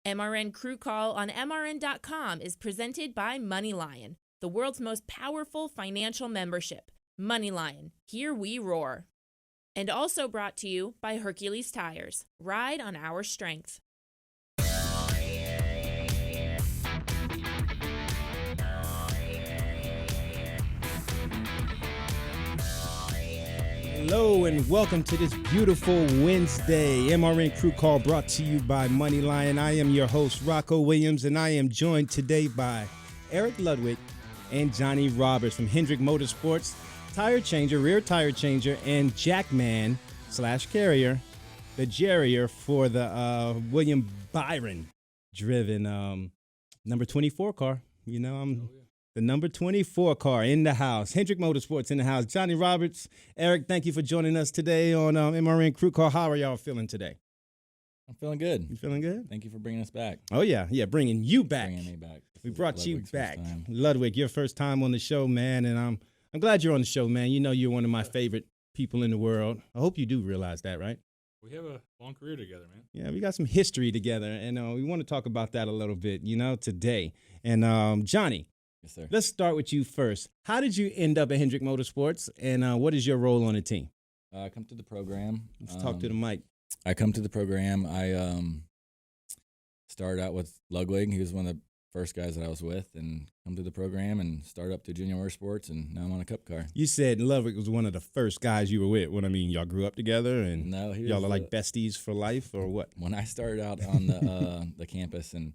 MRN Crew Call on MRN.com is presented by MoneyLion, the world's most powerful financial membership. MoneyLion, here we roar. And also brought to you by Hercules Tires. Ride on our strength. Hello and welcome to this beautiful Wednesday. MRN Crew Call brought to you by MoneyLion. I am your host, Rocko Williams, and I am joined today by Eric Ludwig and Johnny Roberts from Hendrick Motorsports, tire changer, rear tire changer, and jackman / carrier, the Jerrier for the William Byron driven number 24 car. You know, I'm the number 24 car in the house. Hendrick Motorsports in the house. Johnny Roberts, Eric, thank you for joining us today on MRN Crew Call. How are y'all feeling today? I'm feeling good. You feeling good? Thank you for bringing us back. Oh, yeah, bringing you back. Bringing me back. We brought you back. Time. Ludwig, your first time on the show, man, and I'm glad you're on the show, man. You know you're one of my favorite people in the world. I hope you do realize that, right? We have a long career together, man. Yeah, we got some history together, and we want to talk about that a little bit, today. And Johnny. Yes, sir. Let's start with you first. How did you end up at Hendrick Motorsports, and what is your role on the team? I come to the program. Let's talk to the mic. I come to the program. I started out with Ludwig. He was one of the first guys that I was with, and come to the program and start up to Junior Motorsports, and now I'm on a Cup car. You said Ludwig was one of the first guys you were with. What I mean, y'all grew up together, and No, he y'all was are like besties for life, or what? When I started out on the campus and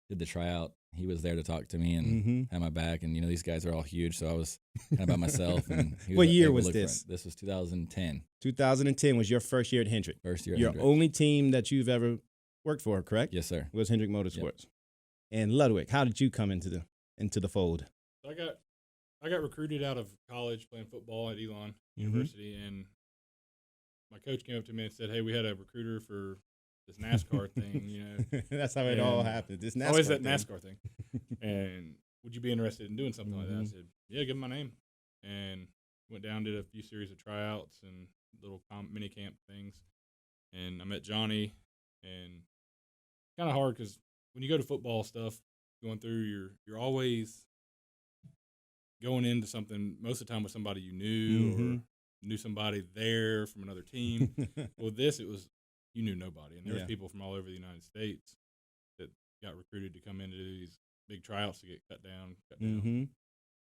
did the tryout, he was there to talk to me and had my back. And, these guys are all huge, so I was kind of by myself. And he What was year able to was look for this? it. This was 2010. 2010 was your first year at Hendrick. First year at Your Hendrick. only team that you've ever worked for, correct? Yes, sir. Was Hendrick Motorsports. And Ludwig, how did you come into the fold? So I got recruited out of college playing football at Elon University, and my coach came up to me and said, "Hey, we had a recruiter for this NASCAR thing, That's how it all happened. This NASCAR always that thing. NASCAR thing. And would you be interested in doing something like that?" I said, "Yeah, give him my name." And went down, did a few series of tryouts and little mini camp things. And I met Johnny, and kind of hard because when you go to football stuff, going through, you're always going into something most of the time with somebody you knew or knew somebody there from another team. Well, it was you knew nobody, and there was people from all over the United States that got recruited to come in to do these big tryouts to get cut down.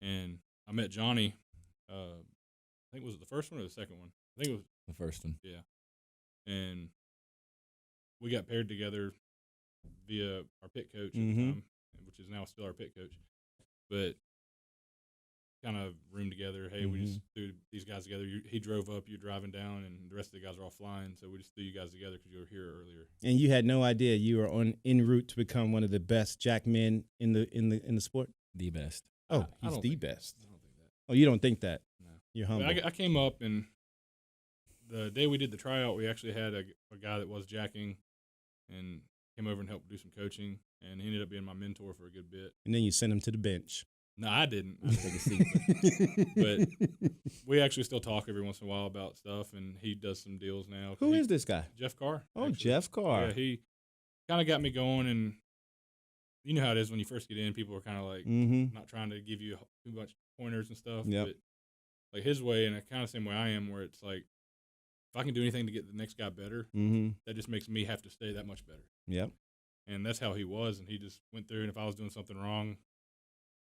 And I met Johnny. I think was it the first one or the second one? I think it was The first one. Yeah. And we got paired together via our pit coach at the time, which is now still our pit coach. But kind of roomed together. Hey, we just threw these guys together. He drove up, you're driving down, and the rest of the guys are all flying. So we just threw you guys together because you were here earlier. And you had no idea you were en route to become one of the best jackmen in the sport? The best. Oh, I he's don't the think- best. I don't think that. Oh, you don't think that? No. You're But humble. I came up, and the day we did the tryout, we actually had a guy that was jacking and came over and helped do some coaching, and he ended up being my mentor for a good bit. And then you sent him to the bench. No, I didn't. I took a seat. But we actually still talk every once in a while about stuff, and he does some deals now. Who is this guy? Jeff Carr. Oh, actually. Jeff Carr. Yeah, he kind of got me going, and you know how it is when you first get in, people are kind of like not trying to give you too much pointers and stuff. Yep. But like his way, and kind of the same way I am, where it's like, if I can do anything to get the next guy better, that just makes me have to stay that much better. Yep. And that's how he was, and he just went through, and if I was doing something wrong,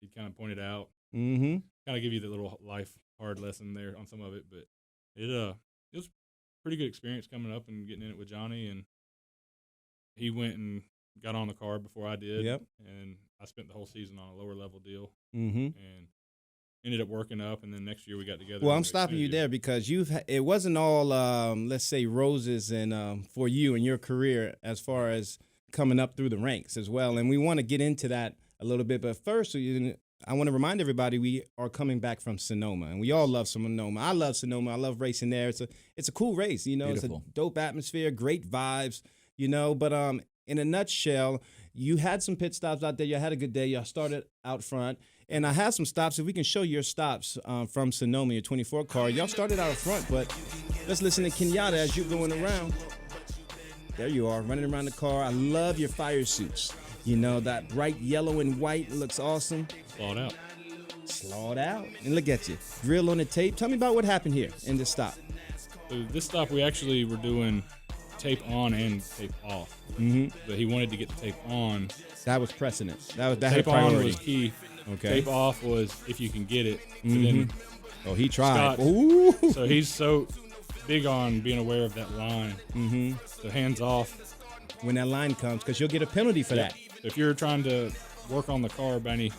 he'd kind of point it out. Mm-hmm. Kind of give you the little life hard lesson there on some of it, but it was a pretty good experience coming up and getting in it with Johnny, and he went and got on the car before I did. Yep. And I spent the whole season on a lower level deal, Mm-hmm. and ended up working up, and then next year we got together. Well, and I'm we stopping you extended there because it wasn't all, let's say, roses and for you and your career as far as coming up through the ranks as well. And we want to get into that a little bit. But first, I want to remind everybody we are coming back from Sonoma, and we all love Sonoma. I love Sonoma. I love racing there. It's a cool race. Beautiful. It's a dope atmosphere, great vibes, But in a nutshell, you had some pit stops out there. You had a good day. Y'all started out front. And I have some stops. If we can show your stops from Sonoma, your 24 car. Y'all started out front, but let's listen to Kenyatta as you're going around. There you are, running around the car. I love your fire suits. You know, that bright yellow and white looks awesome. Slawed out. Slawed out. And look at you. Grill on the tape. Tell me about what happened here in this stop. So this stop, we actually were doing tape on and tape off. Mm-hmm. But he wanted to get the tape on. That was precedent. That had Tape priority. on was key. Okay. Tape off was if you can get it. But Mm-hmm. then Oh, he tried. Scott- Ooh. So he's so big on being aware of that line. Mm-hmm. So hands off. When that line comes, because you'll get a penalty for that. If you're trying to work on the car by any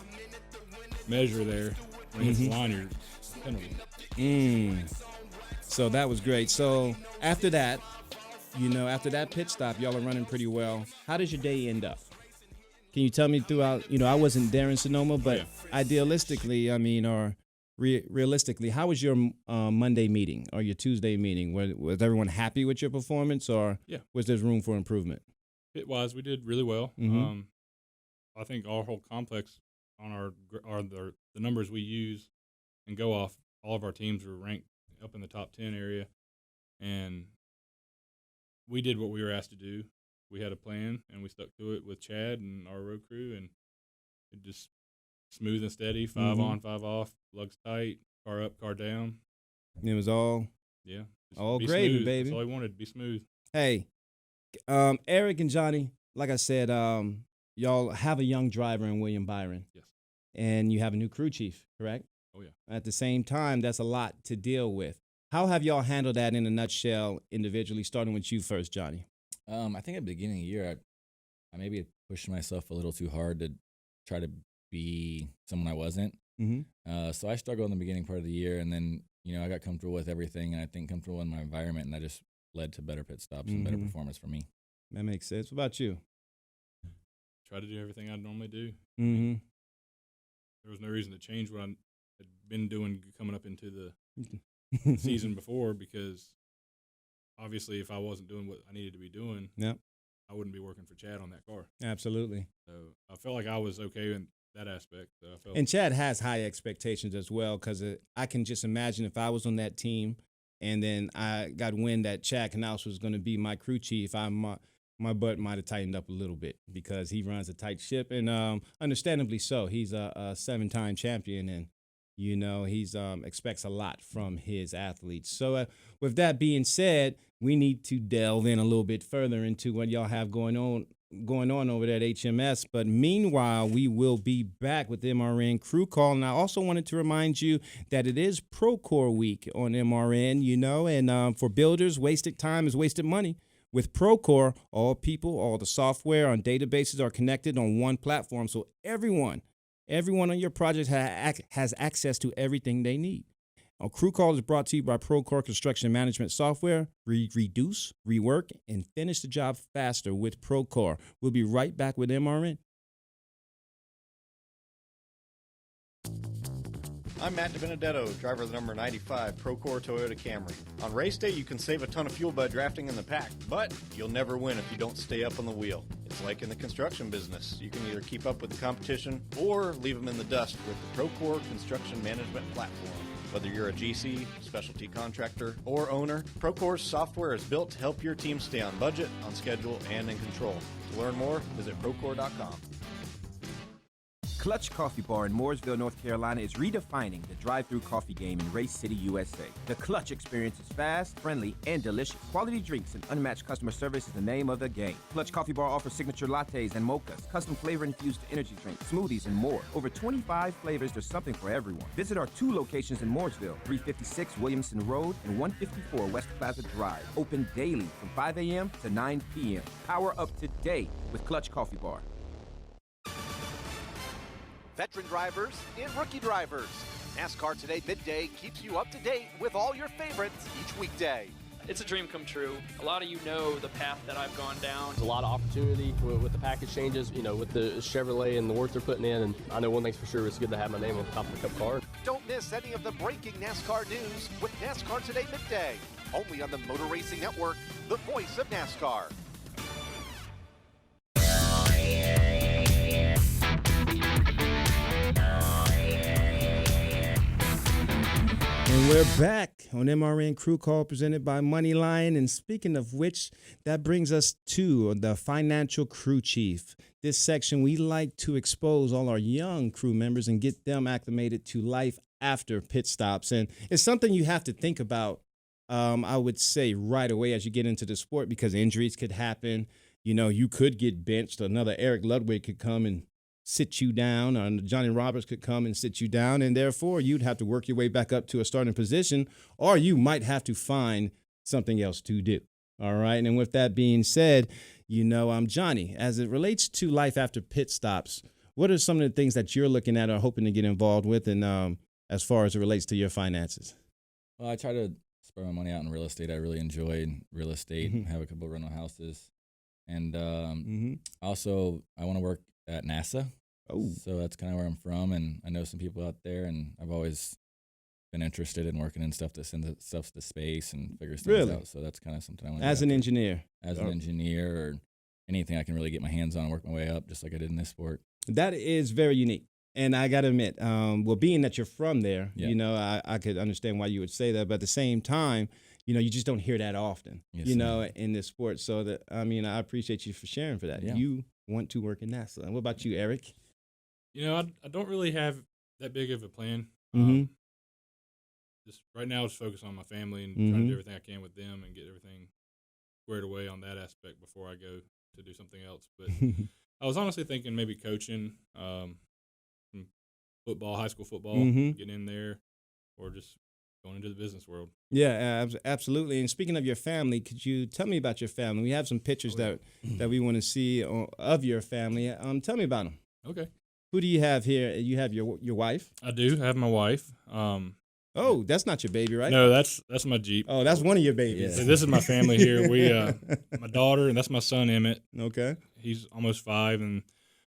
measure there, when it hits the line, you're penalty. So that was great. So after that, you know, after that pit stop, y'all are running pretty well. How does your day end up? Can you tell me throughout, you know, I wasn't there in Sonoma, but idealistically, I mean, or realistically, how was your Monday meeting or your Tuesday meeting? Was everyone happy with your performance, or was there room for improvement? Pit-wise, we did really well. Mhm. I think our whole complex on the numbers we use and go off, all of our teams were ranked up in the top 10 area, and we did what we were asked to do. We had a plan, and we stuck to it with Chad and our road crew, and it just smooth and steady, 5 on, 5 off, lugs tight, car up, car down. It was all Yeah. Just all be gravy, smooth. baby. That's all he wanted, be smooth. Hey, Eric and Johnny, like I said, y'all have a young driver in William Byron. Yes. And you have a new crew chief, correct? Oh, yeah. At the same time, that's a lot to deal with. How have y'all handled that in a nutshell individually, starting with you first, Johnny? I think at the beginning of the year, I maybe pushed myself a little too hard to try to be someone I wasn't. Mm-hmm. So I struggled in the beginning part of the year, and then, you know, I got comfortable with everything, and I think comfortable in my environment, and that just led to better pit stops and better performance for me. That makes sense. What about you? Try to do everything I normally do. Mm-hmm. There was no reason to change what I had been doing coming up into the season before, because obviously if I wasn't doing what I needed to be doing, I wouldn't be working for Chad on that car. Absolutely. So I felt like I was okay in that aspect. So I felt And Chad has high expectations as well, because I can just imagine if I was on that team and then I got wind that Chad Knaus was going to be my crew chief, my butt might have tightened up a little bit, because he runs a tight ship, and understandably so. He's a 7-time champion, and, you know, he's expects a lot from his athletes. So with that being said, we need to delve in a little bit further into what y'all have going on over there at HMS. But meanwhile, we will be back with MRN Crew Call. And I also wanted to remind you that it is Procore Week on MRN, you know, and for builders, wasted time is wasted money. With Procore, all people, all the software on databases are connected on one platform, so everyone on your project has access to everything they need. Our Crew Call is brought to you by Procore Construction Management Software. Reduce, rework, and finish the job faster with Procore. We'll be right back with MRN. I'm Matt DiBenedetto, driver of the number 95 Procore Toyota Camry. On race day, you can save a ton of fuel by drafting in the pack, but you'll never win if you don't stay up on the wheel. It's like in the construction business. You can either keep up with the competition or leave them in the dust with the Procore Construction Management Platform. Whether you're a GC, specialty contractor, or owner, Procore's software is built to help your team stay on budget, on schedule, and in control. To learn more, visit Procore.com. Clutch Coffee Bar in Mooresville, North Carolina is redefining the drive-thru coffee game in Race City, USA. The Clutch experience is fast, friendly, and delicious. Quality drinks and unmatched customer service is the name of the game. Clutch Coffee Bar offers signature lattes and mochas, custom flavor-infused energy drinks, smoothies, and more. Over 25 flavors, there's something for everyone. Visit our 2 locations in Mooresville, 356 Williamson Road and 154 West Plaza Drive. Open daily from 5 a.m. to 9 p.m. Power up today with Clutch Coffee Bar. Veteran drivers and rookie drivers. NASCAR Today Midday keeps you up to date with all your favorites each weekday. It's a dream come true. A lot of you know the path that I've gone down. There's a lot of opportunity with the package changes, you know, with the Chevrolet and the work they're putting in. And I know one thing's for sure, it's good to have my name on the top of the Cup car. Don't miss any of the breaking NASCAR news with NASCAR Today Midday. Only on the Motor Racing Network, the voice of NASCAR. And we're back on MRN Crew Call presented by MoneyLion. And speaking of which, that brings us to the financial crew chief. This section, we like to expose all our young crew members and get them acclimated to life after pit stops. And it's something you have to think about, I would say, right away as you get into the sport, because injuries could happen. You know, you could get benched. Another Eric Ludwig could come and sit you down, or Johnny Roberts could come and sit you down, and therefore you'd have to work your way back up to a starting position, or you might have to find something else to do. All right. And with that being said, you know, Johnny, as it relates to life after pit stops, what are some of the things that you're looking at or hoping to get involved with, and as far as it relates to your finances? Well, I try to spread my money out in real estate. I really enjoy real estate, have a couple of rental houses. And also I want to work at NASA. Oh, so that's kind of where I'm from, and I know some people out there, and I've always been interested in working in stuff that sends stuff to space and figures things out. So that's kind of something I want to do. As an engineer, or anything I can really get my hands on and work my way up, just like I did in this sport. That is very unique. And I got to admit, well, being that you're from there, you know, I could understand why you would say that. But at the same time, you know, you just don't hear that often, you know, in this sport. So that, I mean, I appreciate you for sharing for that. Yeah. You want to work in NASA. And what about you, Eric? You know, I don't really have that big of a plan. Just right now, just focus on my family and trying to do everything I can with them and get everything squared away on that aspect before I go to do something else. But I was honestly thinking maybe coaching football, high school football, get in there, or just going into the business world. Yeah, absolutely. And speaking of your family, could you tell me about your family? We have some pictures that we want to see of your family. Tell me about them. Okay. Who do you have here? You have your wife? I do have my wife. Oh, that's not your baby, right? No, that's my Jeep. Oh, that's one of your babies. Yeah. So this is my family here. We my daughter, and that's my son Emmett. Okay. He's almost 5, and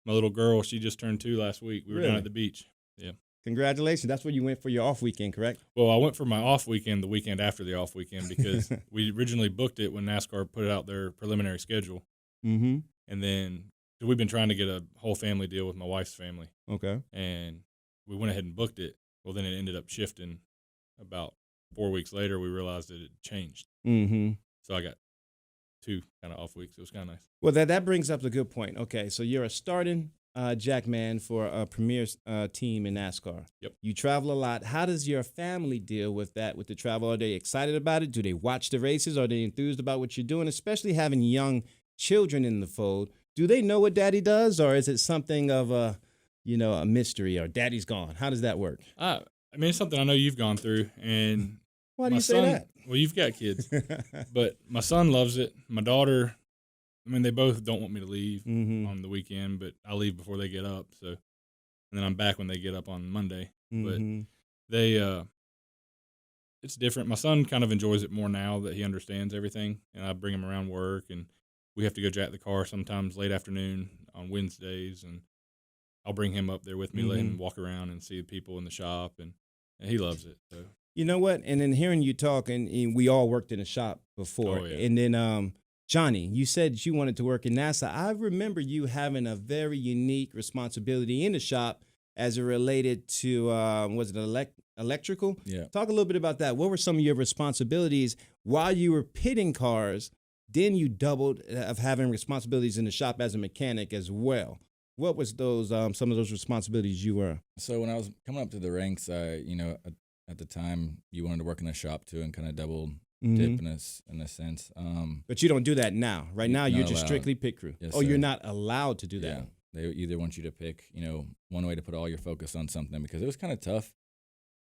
my little girl, she just turned 2 last week. We were down at the beach. Yeah. Congratulations. That's where you went for your off weekend, correct? Well, I went for my off weekend the weekend after the off weekend because we originally booked it when NASCAR put out their preliminary schedule. And then we've been trying to get a whole family deal with my wife's family. Okay. And we went ahead and booked it. Well, then it ended up shifting. About 4 weeks later, we realized that it changed. So I got 2 kind of off weeks. It was kind of nice. Well, that brings up a good point. Okay, so you're a starting jackman for a premier team in NASCAR. Yep. You travel a lot. How does your family deal with that, with the travel? Are they excited about it? Do they watch the races? Are they enthused about what you're doing, especially having young children in the fold? Do they know what daddy does, or is it something of a mystery, or daddy's gone? How does that work? I mean, it's something I know you've gone through, and why do you say that? Well, you've got kids, but my son loves it. My daughter, I mean, they both don't want me to leave on the weekend, but I leave before they get up. So, and then I'm back when they get up on Monday. But they, it's different. My son kind of enjoys it more now that he understands everything, and I bring him around work, and we have to go jack the car sometimes late afternoon on Wednesdays, and I'll bring him up there with me, let him walk around and see the people in the shop, and he loves it. So. You know what? And then hearing you talk, and we all worked in a shop before. Oh, yeah. And then, Johnny, you said you wanted to work in NASA. I remember you having a very unique responsibility in the shop as it related to, was it electrical? Yeah. Talk a little bit about that. What were some of your responsibilities while you were pitting cars? Then you doubled of having responsibilities in the shop as a mechanic as well. What was those some of those responsibilities you were? So when I was coming up to the ranks, at the time you wanted to work in the shop too and kind of double dip in a sense. But you don't do that now. Right now you're just allowed. Strictly pit crew. Yes, oh, sir. You're not allowed to do that. Yeah. They either want you to pick, one way to put all your focus on something, because it was kind of tough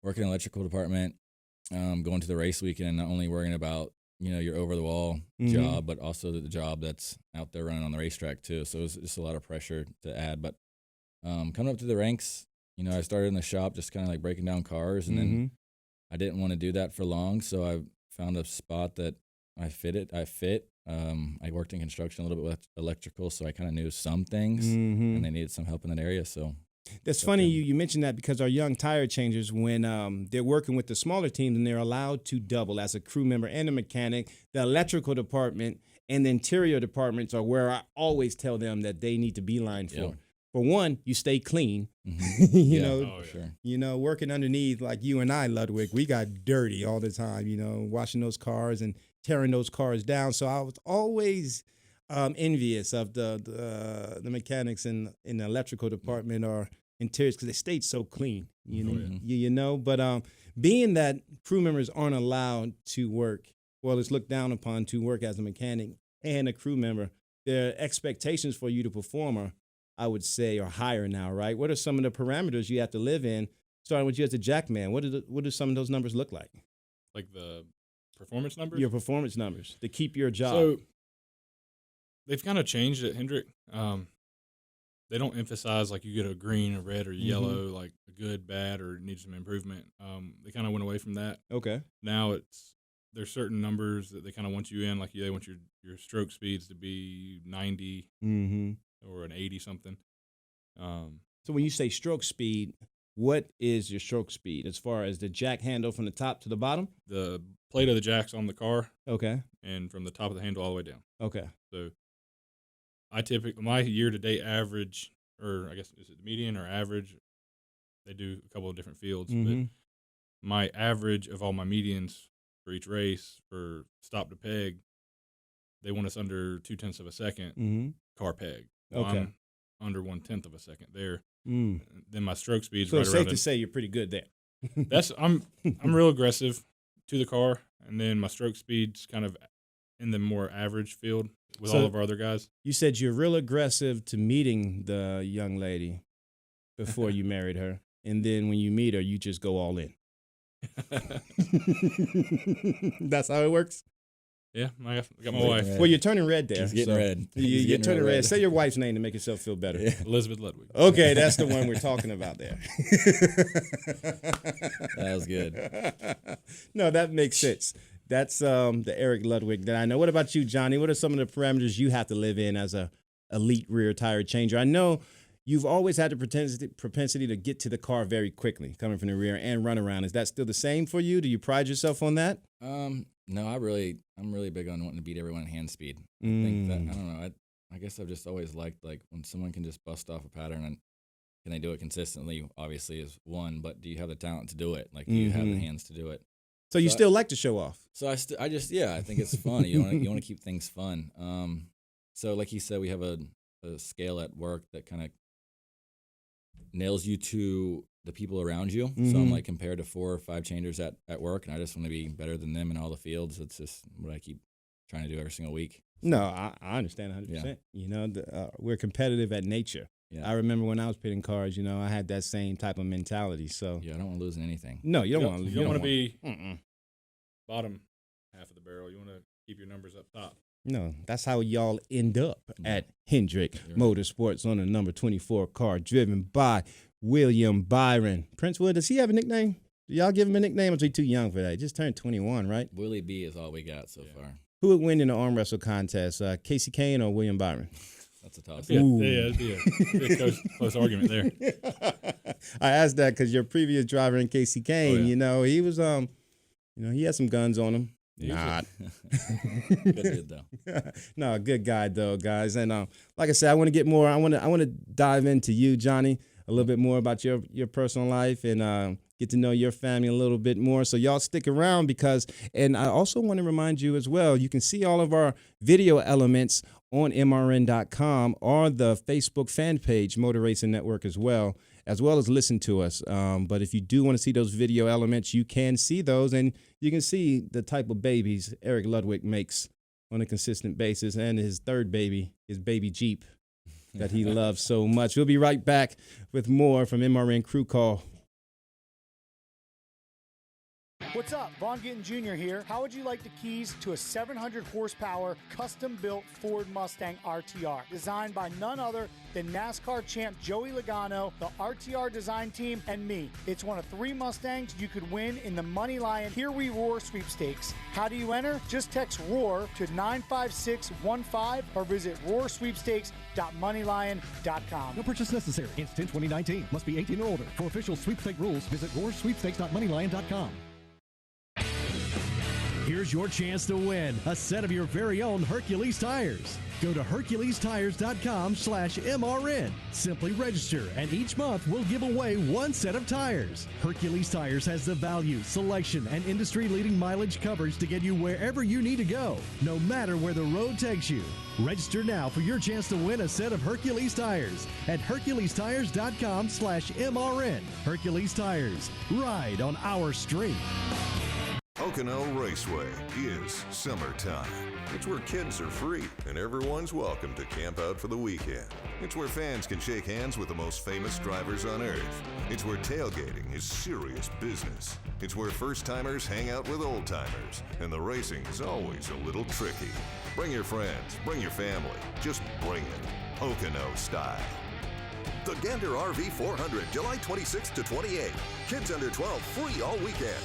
working in the electrical department, going to the race weekend and not only worrying about your over-the-wall job, but also the job that's out there running on the racetrack too. So it was just a lot of pressure to add. But coming up to the ranks, I started in the shop just kind of like breaking down cars, and then I didn't want to do that for long, so I found a spot that I fit. I worked in construction a little bit with electrical, so I kind of knew some things, and they needed some help in that area. So that's funny you mentioned that, because our young tire changers, when they're working with the smaller teams and they're allowed to double as a crew member and a mechanic, the electrical department and the interior departments are where I always tell them that they need to beeline for. for one, you stay clean. Mm-hmm. you Yeah. know, Oh, yeah. Sure. you know, working underneath like you and I, Ludwig, we got dirty all the time. You know, washing those cars and tearing those cars down. So I was always envious of the mechanics in the electrical department or interiors because they stayed so clean. You know, you know. But being that crew members aren't allowed to work, well, it's looked down upon to work as a mechanic and a crew member. Their expectations for you to perform are, I would say, are higher now, right? What are some of the parameters you have to live in? Starting with you as a jackman, what do some of those numbers look like? Like the performance numbers? Your performance numbers to keep your job. So they've kind of changed at Hendrick. They don't emphasize like you get a green, a red, or yellow, like a good, bad, or need some improvement. They kind of went away from that. Okay. Now there's certain numbers that they kind of want you in, like they want your stroke speeds to be 90 or an 80 something. So when you say stroke speed, what is your stroke speed as far as the jack handle from the top to the bottom? The plate of the jack's on the car, Okay. and from the top of the handle all the way down. Okay. So my year-to-date average, or I guess is it median or average? They do a couple of different fields, but my average of all my medians for each race for stop to peg, they want us under 0.2 of a second car peg. Well, Okay. I'm under 1/10 of a second there. Mm. Then my stroke speed's So right it's around safe to say you're pretty good there. I'm real aggressive to the car, and then my stroke speed's kind of in the more average field with all of our other guys. You said you're real aggressive to meeting the young lady before you married her, and then when you meet her, you just go all in. That's how it works. Yeah, I got my wife, Well, you're turning red there. He's getting red. He's You're getting turning real red. red. Say your wife's name to make yourself feel better. Yeah. Elizabeth Ludwig. Okay, that's the one we're talking about there. That was good. No, that makes sense. That's the Eric Ludwig that I know. What about you, Johnny? What are some of the parameters you have to live in as a elite rear tire changer? I know you've always had the propensity to get to the car very quickly, coming from the rear and run around. Is that still the same for you? Do you pride yourself on that? No, I'm really big on wanting to beat everyone at hand speed. I think that, I don't know, I guess I've just always liked, like, when someone can just bust off a pattern and can they do it consistently, obviously, is one, but do you have the talent to do it? Like, do you have the hands to do it? So you still like to show off? So I think it's fun. You want to keep things fun. So like he said, we have a scale at work that kind of nails you to the people around you. So I'm like compared to 4 or 5 changers at work, and I just want to be better than them in all the fields. It's just what I keep trying to do every single week. No, I understand 100%. Yeah. You know, we're competitive at nature. Yeah. I remember when I was pitting cars, you know, I had that same type of mentality. So Yeah, I don't want to lose in anything. no, you don't want to. You don't want to be Mm-mm. bottom half of the barrel. You want to keep your numbers up top. No, that's how y'all end up at Hendrick Motorsports on a number 24 car driven by William Byron. Prince Wood, does he have a nickname? Do y'all give him a nickname, or is he too young for that? He just turned 21, right? Willie B is all we got so far. Who would win in the arm wrestle contest, Casey Kane or William Byron? That's a toss. Yeah, it'd be a close argument there. I asked that because your previous driver in Casey Kane, you know, he was, he had some guns on him. Not. Good dude, though. No, good guy though, guys. And like I said, I want to get more. I want to dive into you, Johnny, a little bit more about your personal life and get to know your family a little bit more. So y'all stick around and I also want to remind you as well, you can see all of our video elements on MRN.com or the Facebook fan page, Motor Racing Network as well as listen to us. But if you do want to see those video elements, you can see those, and you can see the type of babies Eric Ludwig makes on a consistent basis, and his third baby, his baby Jeep, that he loves so much. We'll be right back with more from MRN Crew Call. What's up? Vaughn Gittin Jr. here. How would you like the keys to a 700 horsepower custom-built Ford Mustang RTR designed by none other than NASCAR champ Joey Logano, the RTR design team, and me? It's one of 3 Mustangs you could win in the MoneyLion Here We Roar sweepstakes. How do you enter? Just text ROAR to 95615 or visit roarsweepstakes.moneylion.com. No purchase necessary. Instant 2019. Must be 18 or older. For official sweepstake rules, visit roarsweepstakes.moneylion.com. Here's your chance to win a set of your very own Hercules tires. Go to HerculesTires.com/MRN. Simply register, and each month we'll give away one set of tires. Hercules Tires has the value, selection, and industry-leading mileage coverage to get you wherever you need to go, no matter where the road takes you. Register now for your chance to win a set of Hercules tires at HerculesTires.com/MRN. Hercules Tires. Ride on our street. Pocono Raceway is summertime. It's where kids are free and everyone's welcome to camp out for the weekend. It's where fans can shake hands with the most famous drivers on earth. It's where tailgating is serious business. It's where first-timers hang out with old-timers, and the racing is always a little tricky. Bring your friends, bring your family, just bring it, Pocono style. The Gander RV 400, July 26th to 28th. Kids under 12, free all weekend.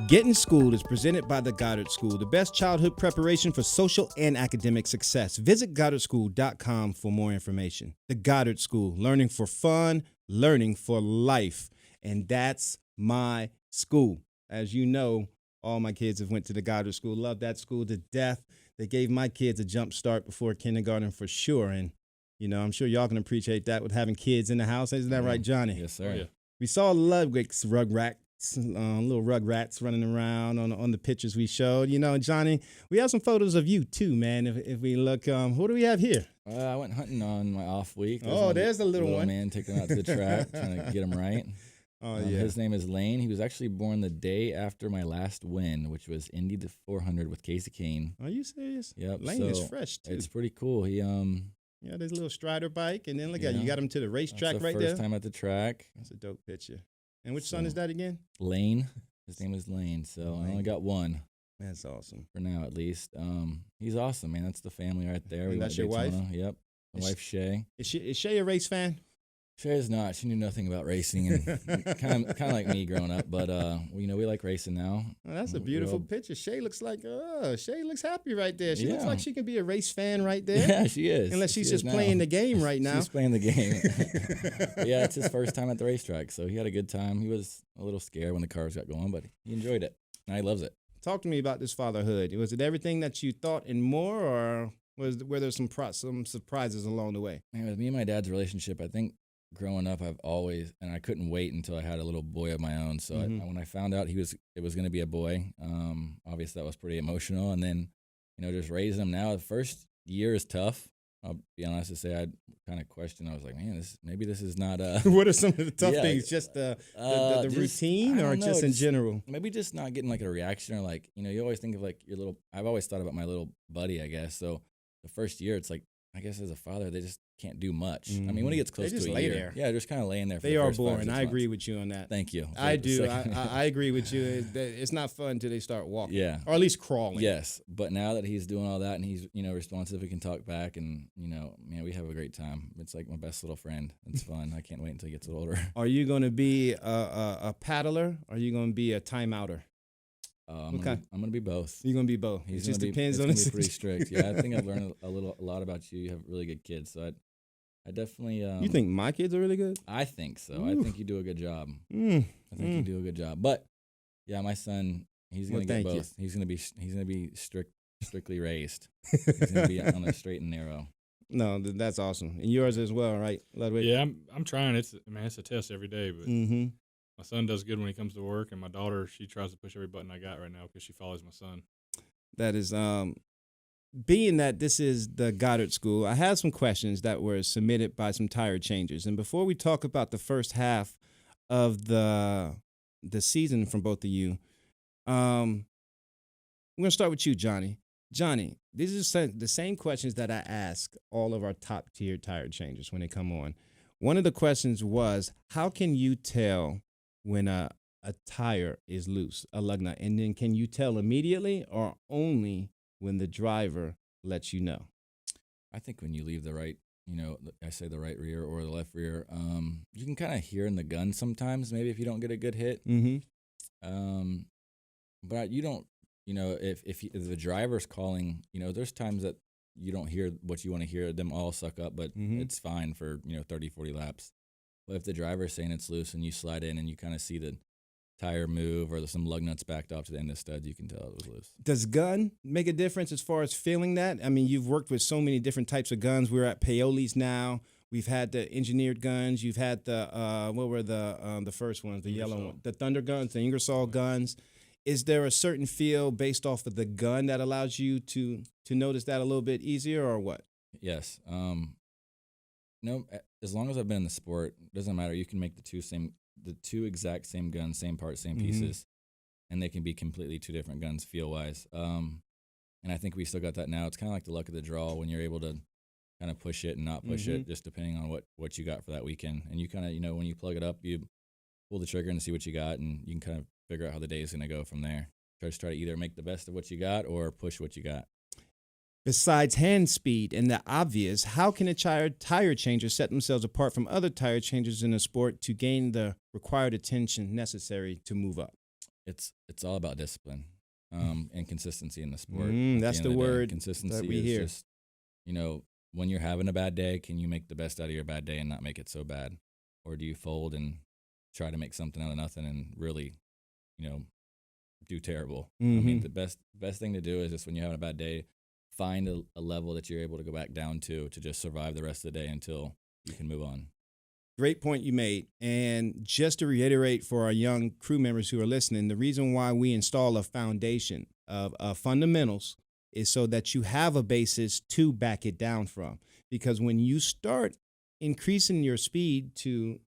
Getting Schooled is presented by the Goddard School, the best childhood preparation for social and academic success. Visit GoddardSchool.com for more information. The Goddard School, learning for fun, learning for life. And that's my school. As you know, all my kids have went to the Goddard School. Love that school to death. They gave my kids a jump start before kindergarten for sure. And, you know, I'm sure y'all can appreciate that with having kids in the house. Isn't that right, Johnny? Yes, sir. Yeah. We saw Ludwig's little rugrats running around on the pictures we showed. You know, Johnny, we have some photos of you too, man. If we look, what do we have here? I went hunting on my off week. There's a little one. Man taking him out to the track, trying to get him right. Oh, yeah. His name is Lane. He was actually born the day after my last win, which was Indy the 400 with Casey Kane. Are you serious? Yep. Lane is fresh too. It's pretty cool. He yeah, there's a little Strider bike, and then look at you got him to the racetrack right there. First time at the track. That's a dope picture. And which son is that again? Lane. His name is Lane. So I only got one. That's awesome. For now, at least. He's awesome, man. That's the family right there. And that's your wife? Yep. My wife, Shay. Is Shay a race fan? Shay is not. She knew nothing about racing, and kind of like me growing up. But we like racing now. Oh, that's a beautiful picture. Shay looks happy right there. She looks like she could be a race fan right there. Yeah, she is. Unless she's just playing the game right now. She's playing the game. Yeah, it's his first time at the racetrack, so he had a good time. He was a little scared when the cars got going, but he enjoyed it. Now he loves it. Talk to me about this fatherhood. Was it everything that you thought and more, or were there some surprises along the way? Man, with me and my dad's relationship, I think growing up, I've always, and I couldn't wait until I had a little boy of my own. So when I found out it was going to be a boy, obviously that was pretty emotional. And then, just raising him now, the first year is tough. I'll be honest to say, I kind of questioned. I was like, man, maybe this is not. What are some of the tough things? Just the routine, or just in general? Maybe just not getting like a reaction, or like you always think of like your little. I've always thought about my little buddy, I guess. So the first year, it's like, I guess as a father, they just can't do much. I mean, when he gets close to a year, they're just kind of laying there. They are boring. I agree with you on that. Thank you. I do. I agree with you. It's not fun until they start walking. Yeah, or at least crawling. Yes, but now that he's doing all that and he's responsive, he can talk back, and man, we have a great time. It's like my best little friend. It's fun. I can't wait until he gets older. Are you going to be a paddler? Or are you going to be a timeouter? I'm gonna be both. You're gonna be both. It just depends on the situation. Pretty strict. Yeah, I think I've learned a lot about you. You have really good kids, so I definitely. You think my kids are really good? I think so. Oof. I think you do a good job. I think you do a good job. But yeah, my son, he's gonna get both. He's gonna be strictly raised. He's gonna be on the straight and narrow. No, that's awesome. And yours as well, right, Ludwig? Yeah, I'm trying. It's a test every day, but. My son does good when he comes to work, and my daughter, she tries to push every button I got right now because she follows my son. That is, being that this is the Goddard School, I have some questions that were submitted by some tire changers. And before we talk about the first half of the season from both of you, I'm going to start with you, Johnny. Johnny, these are the same questions that I ask all of our top-tier tire changers when they come on. One of the questions was, how can you tell when a tire is loose, a lug nut? And then can you tell immediately or only when the driver lets you know? I think when you leave the right, I say the right rear or the left rear, you can kind of hear in the gun sometimes, maybe if you don't get a good hit. But you don't, if the driver's calling, there's times that you don't hear what you want to hear. Them all suck up, but Mhm. it's fine for 30, 40 laps. But if the driver's saying it's loose and you slide in and you kind of see the tire move or some lug nuts backed off to the end of the stud, you can tell it was loose. Does gun make a difference as far as feeling that? I mean, you've worked with so many different types of guns. We're at Paoli's now. We've had the engineered guns. You've had the what were the first ones? The yellow one, the Thunder guns, the Ingersoll guns. Is there a certain feel based off of the gun that allows you to notice that a little bit easier, or what? Yes. No, as long as I've been in the sport, it doesn't matter. You can make the two exact same guns, same parts, same pieces, and they can be completely two different guns feel wise. And I think we still got that now. It's kind of like the luck of the draw when you're able to kind of push it and not push it, just depending on what you got for that weekend. And you kind of, when you plug it up, you pull the trigger and see what you got, and you can kind of figure out how the day is going to go from there. Just try to either make the best of what you got or push what you got. Besides hand speed and the obvious, how can a tire changer set themselves apart from other tire changers in the sport to gain the required attention necessary to move up? It's all about discipline and consistency in the sport. That's the word consistency that we is hear. just, when you're having a bad day, can you make the best out of your bad day and not make it so bad? Or do you fold and try to make something out of nothing and really, do terrible? I mean, the best thing to do is just when you're having a bad day, find a level that you're able to go back down to just survive the rest of the day until you can move on. Great point you made. And just to reiterate for our young crew members who are listening, the reason why we install a foundation of fundamentals is so that you have a basis to back it down from. Because when you start increasing your speed to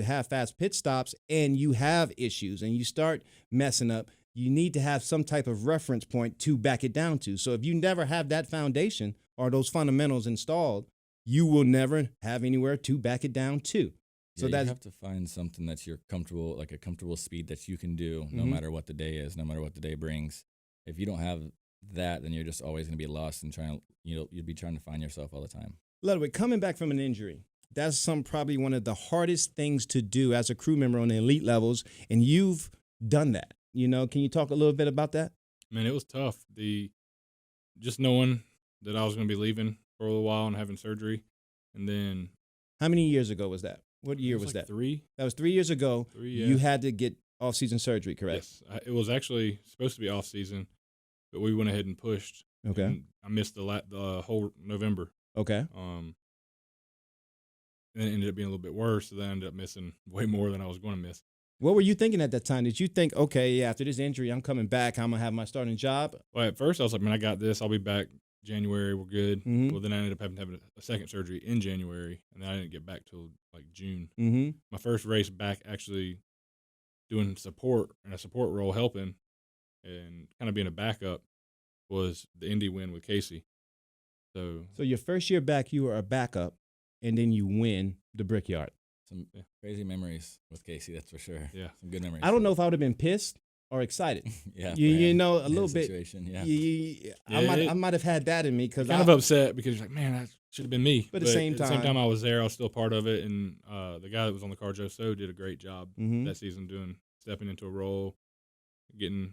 have fast pit stops and you have issues and you start messing up, you need to have some type of reference point to back it down to. So if you never have that foundation or those fundamentals installed, you will never have anywhere to back it down to. So you that's have to find something that you're comfortable, like a comfortable speed that you can do no matter what the day is, no matter what the day brings. If you don't have that, then you're just always going to be lost and you'll be trying to find yourself all the time. Ludwig, coming back from an injury, that's probably one of the hardest things to do as a crew member on the elite levels, and you've done that. Can you talk a little bit about that? Man, it was tough. Just knowing that I was going to be leaving for a little while and having surgery, and then how many years ago was that? What year was like that? 3. That was 3 years ago. 3, yeah. You had to get off-season surgery, correct? Yes, it was actually supposed to be off season, but we went ahead and pushed. Okay. And I missed the whole November. Okay. And it ended up being a little bit worse, so then I ended up missing way more than I was going to miss. What were you thinking at that time? Did you think, okay, yeah, after this injury, I'm coming back, I'm going to have my starting job? Well, at first I was like, man, I got this. I'll be back January. We're good. Mhm. Well, then I ended up having to have a second surgery in January, and then I didn't get back till like June. Mm-hmm. My first race back actually doing support in a support role, helping and kind of being a backup, was the Indy win with Casey. So your first year back, you were a backup, and then you win the Brickyard. Some crazy memories with Casey, that's for sure. Yeah. Some good memories. I don't know if I would have been pissed or excited. Yeah. A little bit. Situation, yeah. I might have had that in me because kind of upset because you're like, man, that should have been me. But at the same time, I was there. I was still part of it, and the guy that was on the car, Joe So, did a great job that season, stepping into a role, getting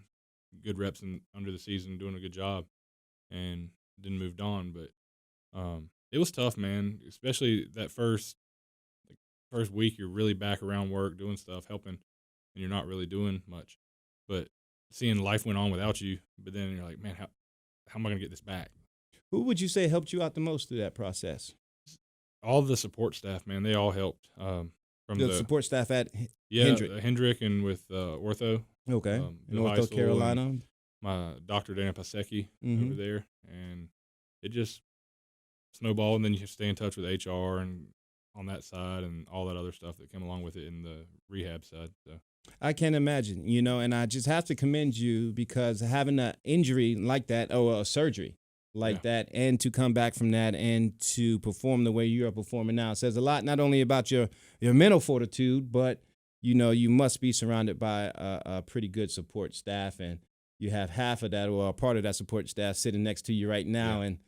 good reps under the season, doing a good job, and then moved on. But it was tough, man, especially that first week. You're really back around work, doing stuff, helping, and you're not really doing much. But seeing life went on without you, but then you're like, man, how am I going to get this back? Who would you say helped you out the most through that process? All the support staff, man, they all helped. From the support staff at Hendrick. Hendrick and with Ortho. Okay, in Bill Ortho, Heisel, Carolina. My Dr. Dana Pasecki over there. And it just snowballed, and then you stay in touch with HR and on that side and all that other stuff that came along with it in the rehab side. So I can't imagine, and I just have to commend you because having an injury like that or a surgery like that, and to come back from that and to perform the way you are performing now says a lot, not only about your mental fortitude, but, you must be surrounded by a pretty good support staff, and you have half of that or a part of that support staff sitting next to you right now. And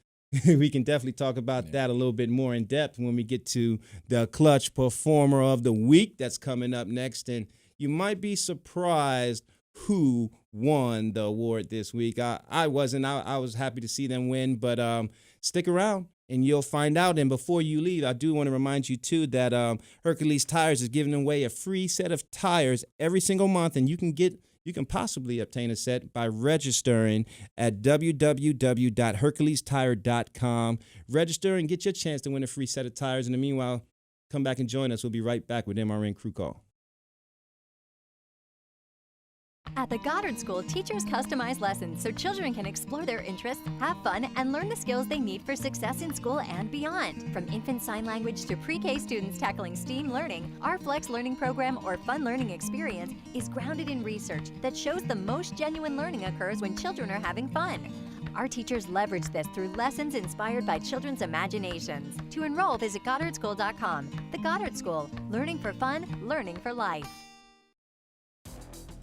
we can definitely talk about that a little bit more in depth when we get to the Clutch Performer of the Week that's coming up next. And you might be surprised who won the award this week. I wasn't. I was happy to see them win, but stick around and you'll find out. And before you leave, I do want to remind you, too, that Hercules Tires is giving away a free set of tires every single month, and you can possibly obtain a set by registering at www.herculestire.com. Register and get your chance to win a free set of tires. In the meanwhile, come back and join us. We'll be right back with MRN Crew Call. At the Goddard School, teachers customize lessons so children can explore their interests, have fun, and learn the skills they need for success in school and beyond. From infant sign language to pre-K students tackling STEAM learning, our Flex Learning Program or Fun Learning Experience is grounded in research that shows the most genuine learning occurs when children are having fun. Our teachers leverage this through lessons inspired by children's imaginations. To enroll, visit GoddardSchool.com. The Goddard School, learning for fun, learning for life.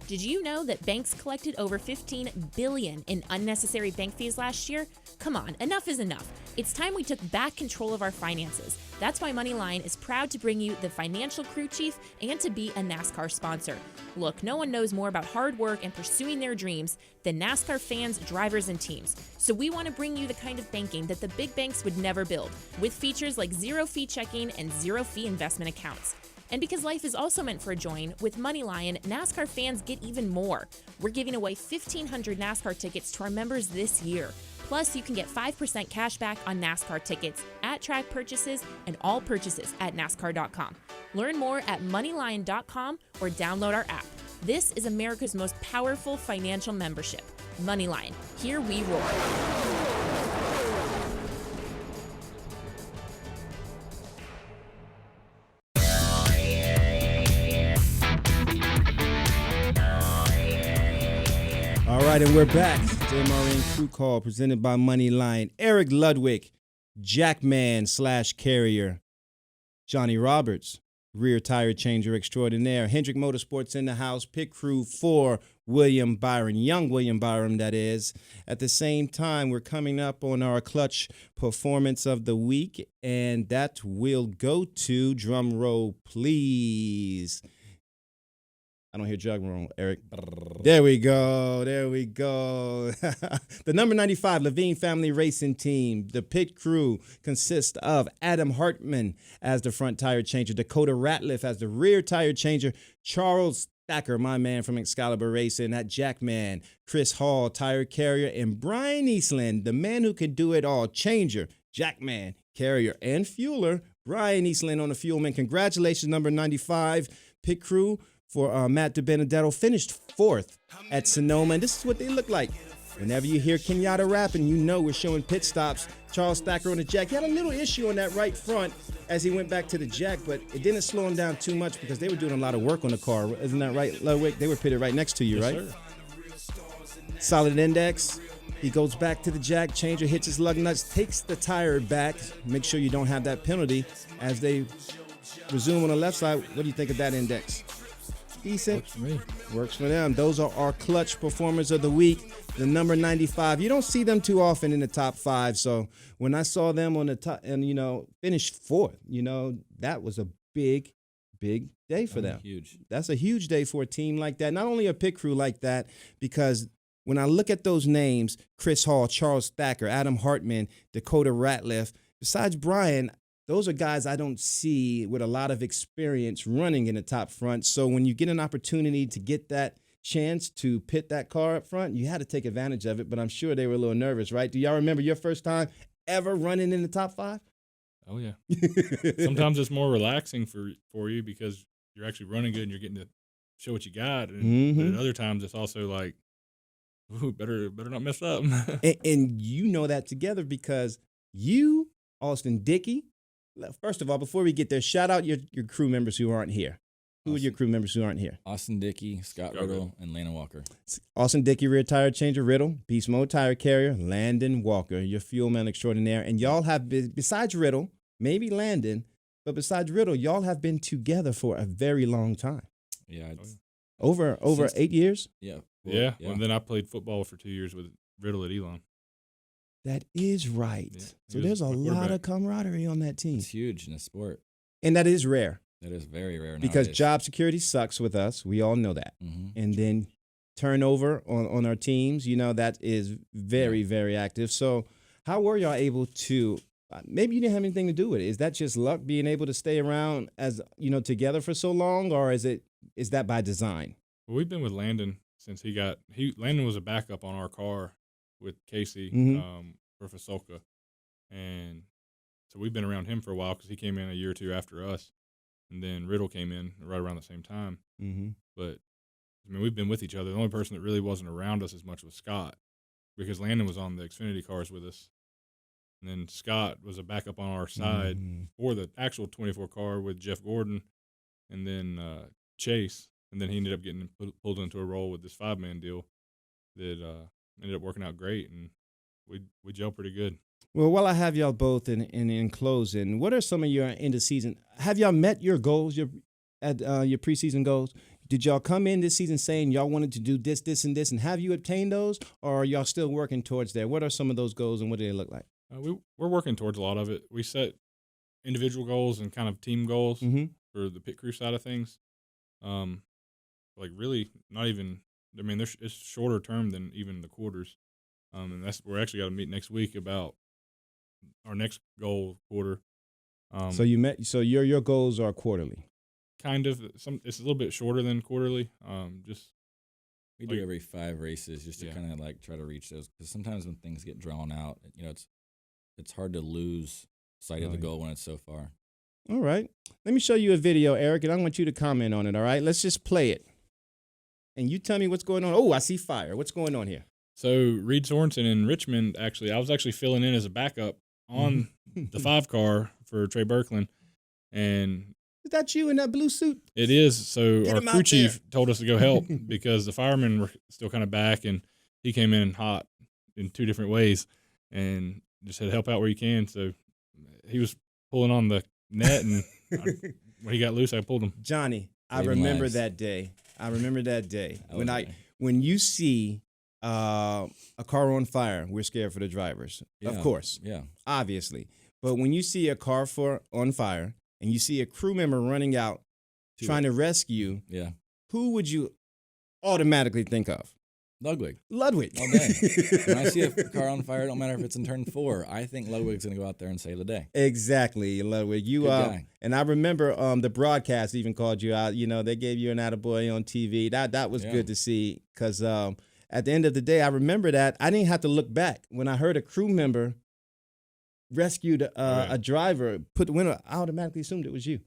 Did you know that banks collected over $15 billion in unnecessary bank fees last year? Come on, enough is enough. It's time we took back control of our finances. That's why MoneyLion is proud to bring you the Financial Crew Chief and to be a NASCAR sponsor. Look, no one knows more about hard work and pursuing their dreams than NASCAR fans, drivers, and teams. So we want to bring you the kind of banking that the big banks would never build, with features like zero-fee checking and zero-fee investment accounts. And because life is also meant for a join, with MoneyLion, NASCAR fans get even more. We're giving away 1,500 NASCAR tickets to our members this year. Plus, you can get 5% cash back on NASCAR tickets, at-track purchases, and all purchases at NASCAR.com. Learn more at MoneyLion.com or download our app. This is America's most powerful financial membership. MoneyLion. Here we roar. All right, and we're back. It's MRN Crew Call presented by MoneyLion. Eric Ludwig, Jackman/Carrier. Johnny Roberts, rear tire changer extraordinaire. Hendrick Motorsports in the house. Pit crew for William Byron, young William Byron, that is. At the same time, we're coming up on our clutch performance of the week, and that will go to, drum roll, please. I don't hear drum roll, Eric. There we go. There we go. The number 95 Levine Family Racing Team. The pit crew consists of Adam Hartman as the front tire changer, Dakota Ratliff as the rear tire changer, Charles Thacker, my man from Excalibur Racing, at Jackman, Chris Hall, tire carrier, and Brian Eastland, the man who can do it all, changer, Jackman, carrier, and fueler. Brian Eastland on the fuelman. Congratulations, number 95 pit crew. For Matt DiBenedetto, finished fourth at Sonoma. And this is what they look like. Whenever you hear Kenyatta rapping, you know we're showing pit stops. Charles Thacker on the jack. He had a little issue on that right front as he went back to the jack, but it didn't slow him down too much because they were doing a lot of work on the car. Isn't that right, Ludwig? They were pitted right next to you, Yes, right? Sir. Solid index. He goes back to the jack, changer, hits his lug nuts, takes the tire back. Make sure you don't have that penalty as they resume on the left side. What do you think of that index? Decent. Works for me. Works for them. Those are our clutch performers of the week. The number 95. You don't see them too often in the top 5. So when I saw them on the top and, finished fourth, that was a big, big day for them. Huge. That's a huge day for a team like that. Not only a pit crew like that, because when I look at those names, Chris Hall, Charles Thacker, Adam Hartman, Dakota Ratliff, besides Brian, those are guys I don't see with a lot of experience running in the top front. So when you get an opportunity to get that chance to pit that car up front, you had to take advantage of it. But I'm sure they were a little nervous, right? Do y'all remember your first time ever running in the top 5? Oh, yeah. Sometimes it's more relaxing for you because you're actually running good and you're getting to show what you got. And but at other times it's also like, ooh, better not mess up. and you know that together because you, Austin Dickey, first of all, before we get there, shout out your crew members who aren't here. Who are your crew members who aren't here? Austin Dickey, Scott Riddle, and Landon Walker. Austin Dickey, rear tire changer, Riddle, Beast Mode tire carrier, Landon Walker, your fuel man extraordinaire. And y'all have been, besides Riddle, maybe Landon, but besides Riddle, y'all have been together for a very long time. Yeah. Over 8 years? Yeah. Yeah. And then I played football for 2 years with Riddle at Elon. That is right. Yeah, so there's a lot of camaraderie on that team. It's huge in the sport. And that is rare. That is very rare Because nowadays. job security sucks with us. We all know that. Mm-hmm. And then turnover on our teams. You know, that is very, very active. So how were y'all able to, maybe you didn't have anything to do with it. Is that just luck being able to stay around as, you know, together for so long, or is that by design? Well, we've been with Landon since Landon was a backup on our car with Casey for Fasolka. And so we've been around him for a while because he came in a year or two after us. And then Riddle came in right around the same time. Mm-hmm. But, I mean, we've been with each other. The only person that really wasn't around us as much was Scott, because Landon was on the Xfinity cars with us. And then Scott was a backup on our side for the actual 24 car with Jeff Gordon and then Chase. And then he ended up getting pulled into a role with this 5-man deal that ended up working out great. And we gel pretty good. Well, while I have y'all both in closing, what are some of your end of season? Have y'all met your goals, your preseason goals? Did y'all come in this season saying y'all wanted to do this, this, and this, and have you obtained those, or are y'all still working towards that? What are some of those goals, and what do they look like? We're working towards a lot of it. We set individual goals and kind of team goals for the pit crew side of things. Like really not even. I mean, it's shorter term than even the quarters. And we're actually got to meet next week about our next goal quarter. So your goals are quarterly. Kind of. It's a little bit shorter than quarterly. We do every 5 races just to kind of like try to reach those, because sometimes when things get drawn out, you know, it's hard to lose sight of the goal when it's so far. All right. Let me show you a video, Eric, and I want you to comment on it, all right? Let's just play it. And you tell me what's going on. Oh, I see fire. What's going on here? So Reed Sorensen in Richmond, I was actually filling in as a backup on the 5 car for Trey Birkeland. And is that you in that blue suit? It is. So our crew chief told us to go help because the firemen were still kind of back, and he came in hot in 2 different ways and just said, help out where you can. So he was pulling on the net, and when he got loose, I pulled him. Johnny, I remember that day. When you see a car on fire, we're scared for the drivers, of course, obviously. But when you see a car on fire and you see a crew member running out trying to rescue, who would you automatically think of? Ludwig. All day. When I see a car on fire, it don't matter if it's in turn 4. I think Ludwig's going to go out there and save the day. Exactly, Ludwig. You and I remember the broadcast even called you out. You know, they gave you an attaboy on TV. That was good to see, because at the end of the day, I remember that. I didn't have to look back. When I heard a crew member rescued a driver, put the window, I automatically assumed it was you.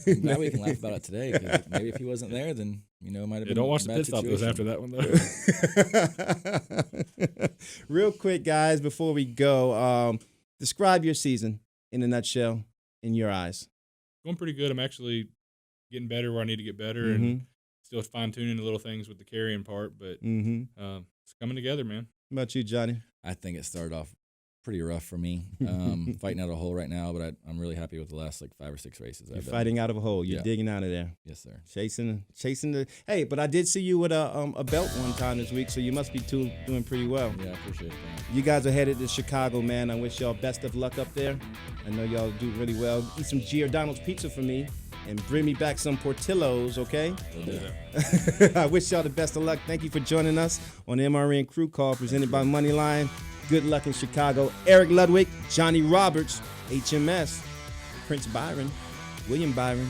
Now we can laugh about it today, because maybe if he wasn't there, then, you know, it might have been. Don't watch the pit stop goes after that one, though. Real quick, guys, before we go, describe your season in a nutshell in your eyes. Going pretty good. I'm actually getting better where I need to get better, and still fine-tuning the little things with the carrying part, but it's coming together, man. How about you, Johnny? I think it started off pretty rough for me. Fighting out a hole right now, but I'm really happy with the last 5 or 6 races. You're fighting out of a hole. You're digging out of there. Yes, sir. Chasing the. Hey, but I did see you with a belt one time this week, so you must be doing pretty well. Yeah, I appreciate that. You guys are headed to Chicago, man. I wish y'all best of luck up there. I know y'all do really well. Eat some Giordano's pizza for me, and bring me back some Portillo's, okay? We'll do that. I wish y'all the best of luck. Thank you for joining us on the MRN Crew Call, presented by MoneyLion. Good luck in Chicago. Eric Ludwig, Johnny Roberts, HMS, Prince Byron, William Byron.